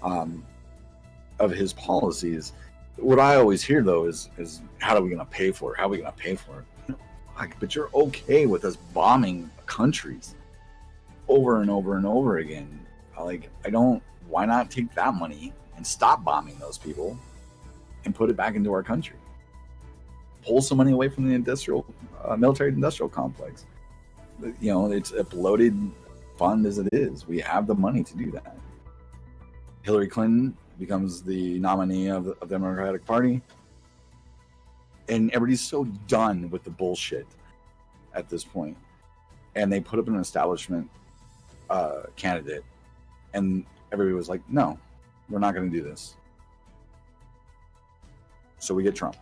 of his policies. What I always hear though is how are we going to pay for it? How are we going to pay for it? Like, but you're okay with us bombing countries over and over and over again. Like, why not take that money and stop bombing those people and put it back into our country? Pull some money away from the military industrial complex. You know, it's a bloated fund as it is. We have the money to do that. Hillary Clinton becomes the nominee of the Democratic Party. And everybody's so done with the bullshit at this point. And they put up an establishment candidate. And everybody was like, no, we're not going to do this. So we get Trump.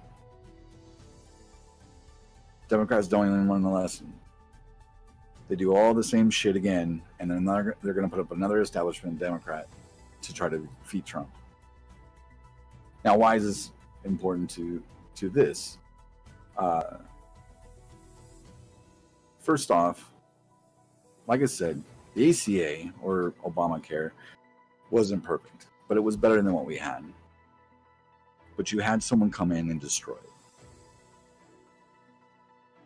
Democrats don't even learn the lesson. They do all the same shit again, and then they're going to put up another establishment Democrat to try to defeat Trump. Now, why is this important to this? First off, like I said, the ACA or Obamacare wasn't perfect, but it was better than what we had. But you had someone come in and destroy it.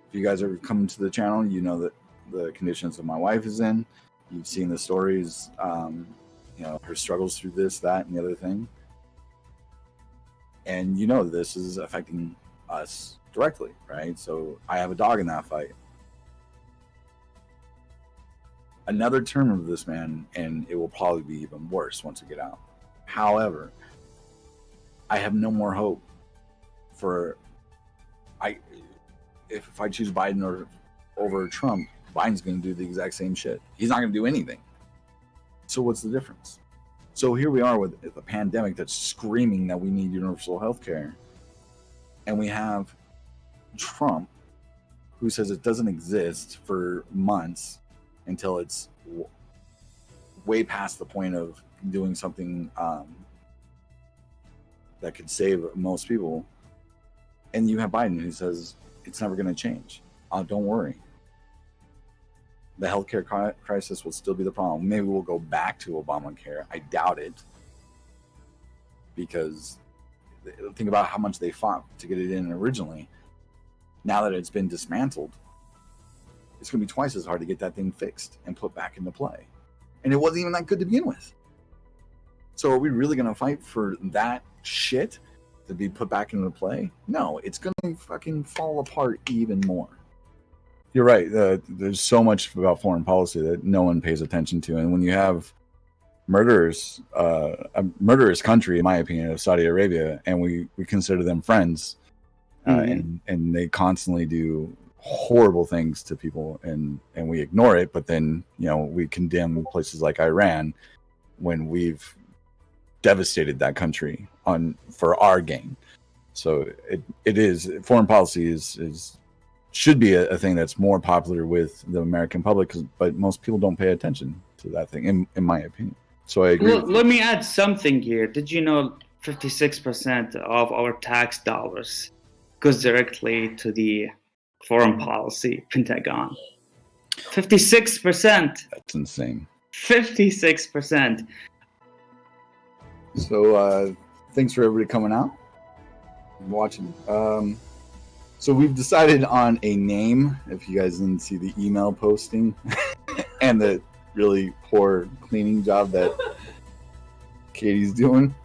If you guys are coming to the channel, you know that the conditions that my wife is in. You've seen the stories, you know, her struggles through this, that, and the other thing. And you know this is affecting us directly, right? So I have a dog in that fight. Another term of this man, and it will probably be even worse once we get out. However, I have no more hope for if I choose Biden over Trump. Biden's going to do the exact same shit. He's not going to do anything. So what's the difference? So here we are with a pandemic that's screaming that we need universal health care. And we have Trump, who says it doesn't exist for months until it's way past the point of doing something that could save most people. And you have Biden, who says it's never going to change. Don't worry. The healthcare crisis will still be the problem. Maybe we'll go back to Obamacare. I doubt it. Because think about how much they fought to get it in originally. Now that it's been dismantled, it's going to be twice as hard to get that thing fixed and put back into play. And it wasn't even that good to begin with. So are we really going to fight for that shit to be put back into play? No, it's going to fucking fall apart even more. You're right. There's so much about foreign policy that no one pays attention to. And when you have murderers, a murderous country, in my opinion, of Saudi Arabia, and we consider them friends, and they constantly do horrible things to people, and we ignore it, but then, you know, we condemn places like Iran when we've devastated that country for our gain. So it is, foreign policy is should be a thing that's more popular with the American public, but most people don't pay attention to that thing, in my opinion. So I agree. Let me add something here. Did you know 56% of our tax dollars goes directly to the foreign policy Pentagon? 56%. That's insane. 56%. So thanks for everybody coming out and watching. So we've decided on a name. If you guys didn't see the email posting and the really poor cleaning job that Katie's doing,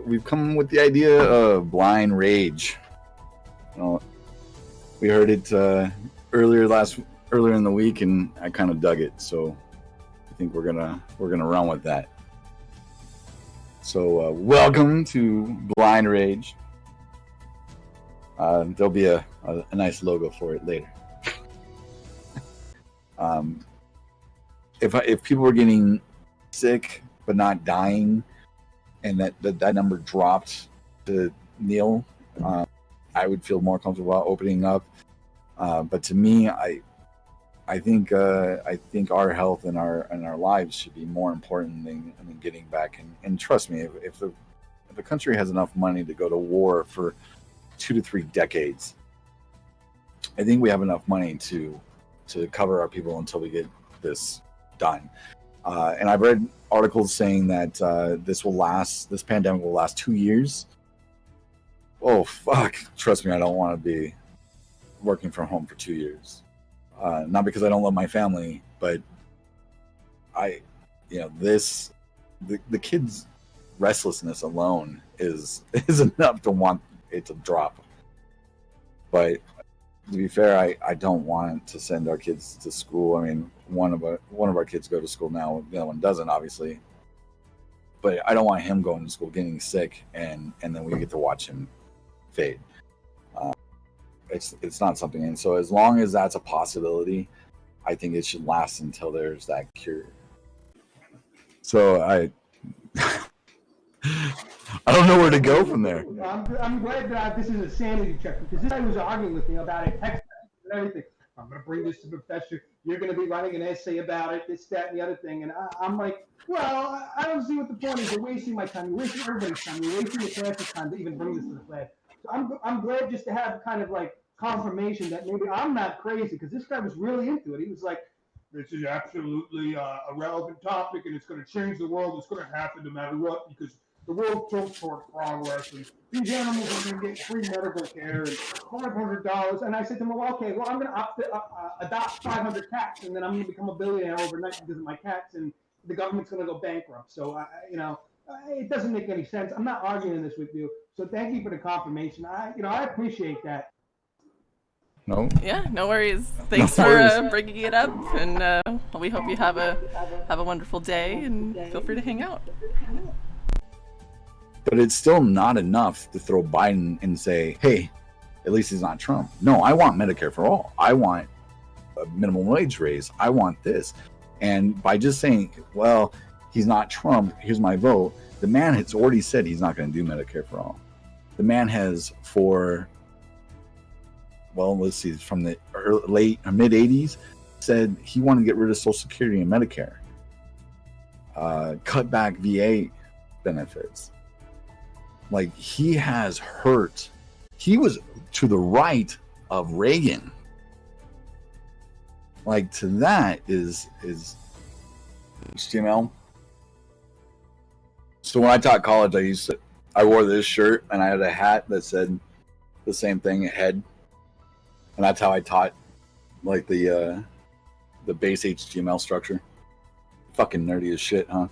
we've come with the idea of Blind Rage. You know, we heard it earlier in the week, and I kind of dug it. So I think we're gonna run with that. So welcome to Blind Rage. There'll be a nice logo for it later. If people were getting sick but not dying, and that number dropped to nil, I would feel more comfortable about opening up. But to me, I think our health and our lives should be more important than getting back. And trust me, if the country has enough money to go to war for 2 to 3 decades, I think we have enough money to cover our people until we get this done. And I've read articles saying that this pandemic will last 2 years. Oh, fuck. Trust me, I don't want to be working from home for 2 years. Not because I don't love my family, but the kids' restlessness alone is enough to want it to drop. But to be fair, I don't want to send our kids to school. I mean, one of our kids go to school now, the other one doesn't, obviously. But I don't want him going to school, getting sick, and then we get to watch him fade. It's not something. And so as long as that's a possibility, I think it should last until there's that cure. So I don't know where to go from there. I'm glad that this is a sanity check, because this guy was arguing with me about it, text and everything. I'm going to bring this to the professor. You're going to be writing an essay about it, this, that, and the other thing. And I'm like, well, I don't see what the point is. You're wasting my time. You're wasting everybody's time. You're wasting the class's time to even bring this to the class. So I'm glad just to have kind of like confirmation that maybe I'm not crazy, because this guy was really into it. He was like, this is absolutely a relevant topic, and it's going to change the world. It's going to happen no matter what, because the world tilts toward progress, and these animals are going to get free medical care and $500. And I said to him, well, okay, well, I'm going to adopt 500 cats, and then I'm going to become a billionaire overnight because of my cats, and the government's going to go bankrupt. So, it doesn't make any sense. I'm not arguing this with you. So thank you for the confirmation. I appreciate that. No. Yeah, no worries. Thanks No for worries. bringing it up, and we hope you have a wonderful day, and feel free to hang out. But it's still not enough to throw Biden and say, hey, at least he's not Trump. No, I want Medicare for all. I want a minimum wage raise. I want this. And by just saying, well, he's not Trump, here's my vote, the man has already said he's not going to do Medicare for all. The man has let's see, from the mid 80s, said he wanted to get rid of Social Security and Medicare, cut back VA benefits. Like, he has hurt. He was to the right of Reagan. Like, to that is HTML. So when I taught college, I wore this shirt and I had a hat that said the same thing, head. And that's how I taught, like, the base HTML structure. Fucking nerdy as shit, huh?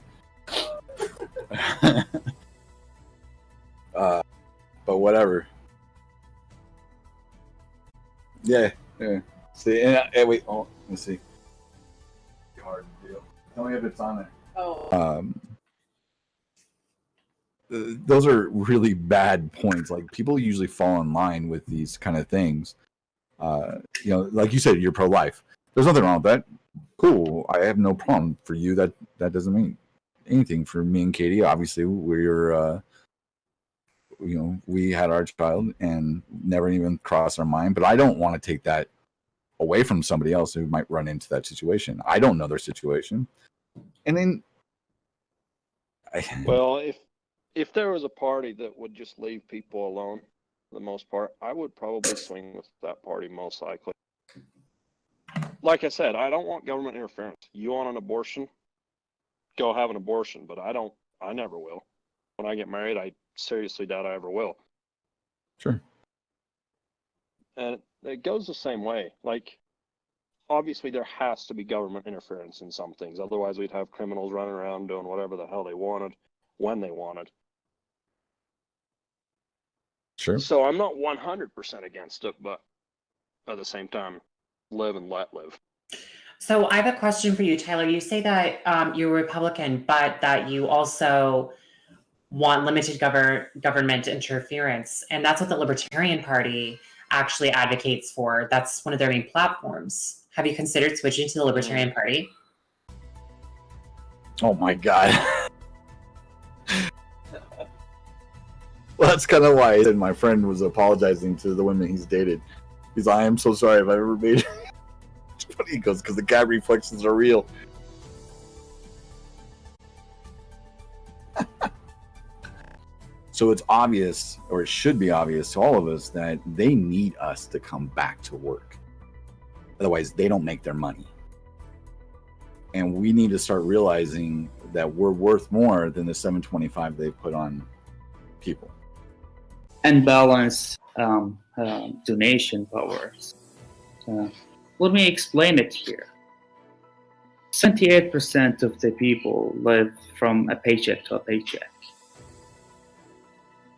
But whatever. Yeah. See, and wait. Oh, let me see. Hard deal. Tell me if it's on there. Oh. Those are really bad points. Like, people usually fall in line with these kind of things. Like you said, you're pro-life. There's nothing wrong with that. Cool. I have no problem. For you, that doesn't mean anything. For me and Katie, obviously, we're we had our child and never even crossed our mind. But I don't want to take that away from somebody else who might run into that situation. I don't know their situation. And then, well, if there was a party that would just leave people alone, for the most part, I would probably swing with that party most likely. Like I said, I don't want government interference. You want an abortion? Go have an abortion, but I never will. When I get married, I seriously doubt I ever will. Sure. And it goes the same way. Like, obviously there has to be government interference in some things. Otherwise we'd have criminals running around doing whatever the hell they wanted, when they wanted. Sure. So I'm not 100% against it, but at the same time, live and let live. So I have a question for you, Tyler. You say that you're a Republican, but that you also want limited government interference. And that's what the Libertarian Party actually advocates for. That's one of their main platforms. Have you considered switching to the Libertarian Party? Oh my God. Well, that's kind of why I said my friend was apologizing to the women he's dated. He's like, I am so sorry if I ever made it. It's funny, he goes, because the cat reflexes are real. So it's obvious, or it should be obvious to all of us, that they need us to come back to work. Otherwise, they don't make their money. and we need to start realizing that we're worth more than the 725 they put on people. And balance donation powers. Let me explain it here. 78% of the people live from a paycheck to a paycheck.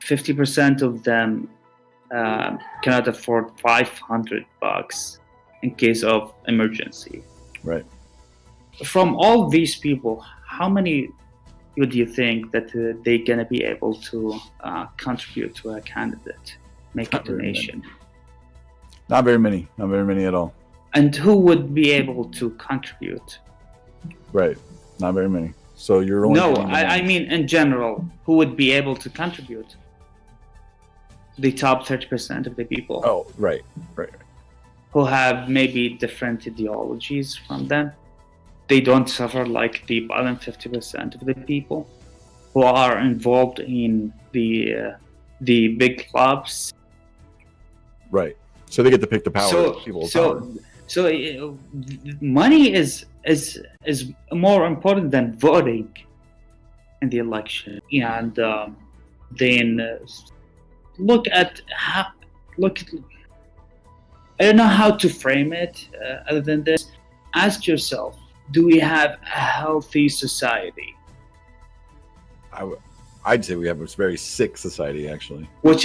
50% of them cannot afford $500 in case of emergency. Right. From all these people, how many would you think that they're gonna be able to contribute to a candidate, make a donation? Not very many at all. And who would be able to contribute? Right. Not very many. So you're only... No, I mean in general, who would be able to contribute? The top 30% of the people. Oh, right. Who have maybe different ideologies from them. They don't suffer like the bottom 50% of the people who are involved in the big clubs. Right. So they get to pick the power. So money is more important than voting in the election. And then look at I don't know how to frame it other than this. Ask yourself, do we have a healthy society? I'd say we have a very sick society, actually. Which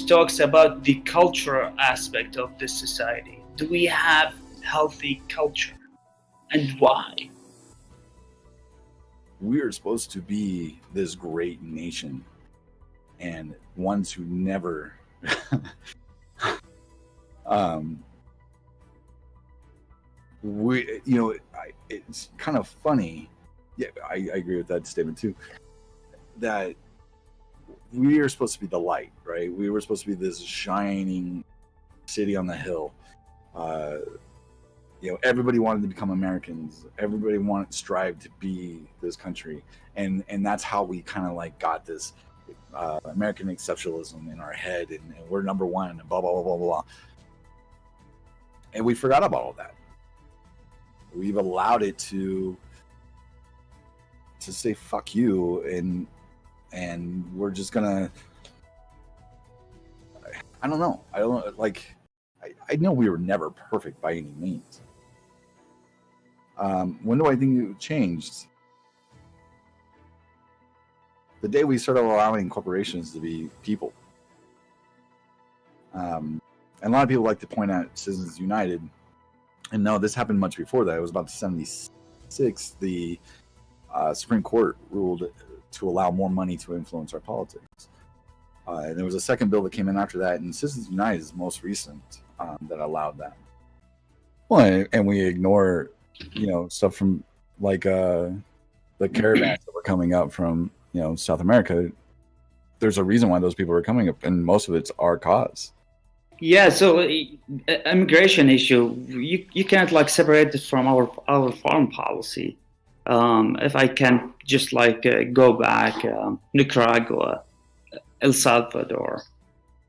talks about the cultural aspect of this society. Do we have healthy culture, and why? We are supposed to be this great nation, and ones who never it's kind of funny. Yeah, I agree with that statement too, that we are supposed to be the light, right? We were supposed to be this shining city on the hill. Everybody wanted to become Americans. Everybody strive to be this country, and that's how we kind of like got this American exceptionalism in our head, and we're number one, and blah blah blah blah blah. And we forgot about all that. We've allowed it to say fuck you, and we're just gonna. I don't know. I I know we were never perfect by any means. When do I think it changed? The day we started allowing corporations to be people. And a lot of people like to point out Citizens United, and no, this happened much before that. It was about 76. The Supreme Court ruled to allow more money to influence our politics. And there was a second bill that came in after that, and Citizens United is the most recent that allowed that. Well, and we ignore, stuff from like the caravans that were coming up from South America. There's a reason why those people are coming up, and most of it's our cause. Yeah, so immigration issue, you can't like separate it from our foreign policy. If I can just go back, Nicaragua, El Salvador,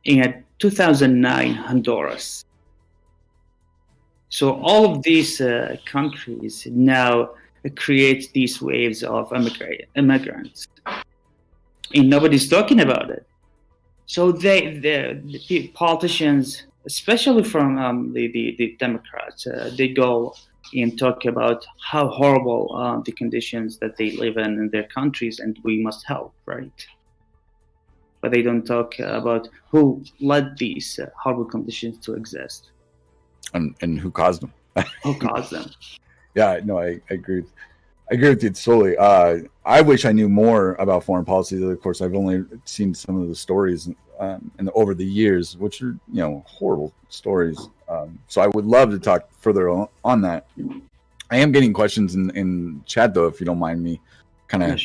in 2009, Honduras. So all of these countries now create these waves of immigrants, and nobody's talking about it. So the politicians, especially from the Democrats, they go and talk about how horrible the conditions that they live in their countries, and we must help, right? But they don't talk about who led these horrible conditions to exist. And who caused them. Who caused them. Yeah, no, I agree. I agree with you solely. I wish I knew more about foreign policy. Of course, I've only seen some of the stories and over the years, which are horrible stories. So I would love to talk further on that. I am getting questions in chat though, if you don't mind me kind of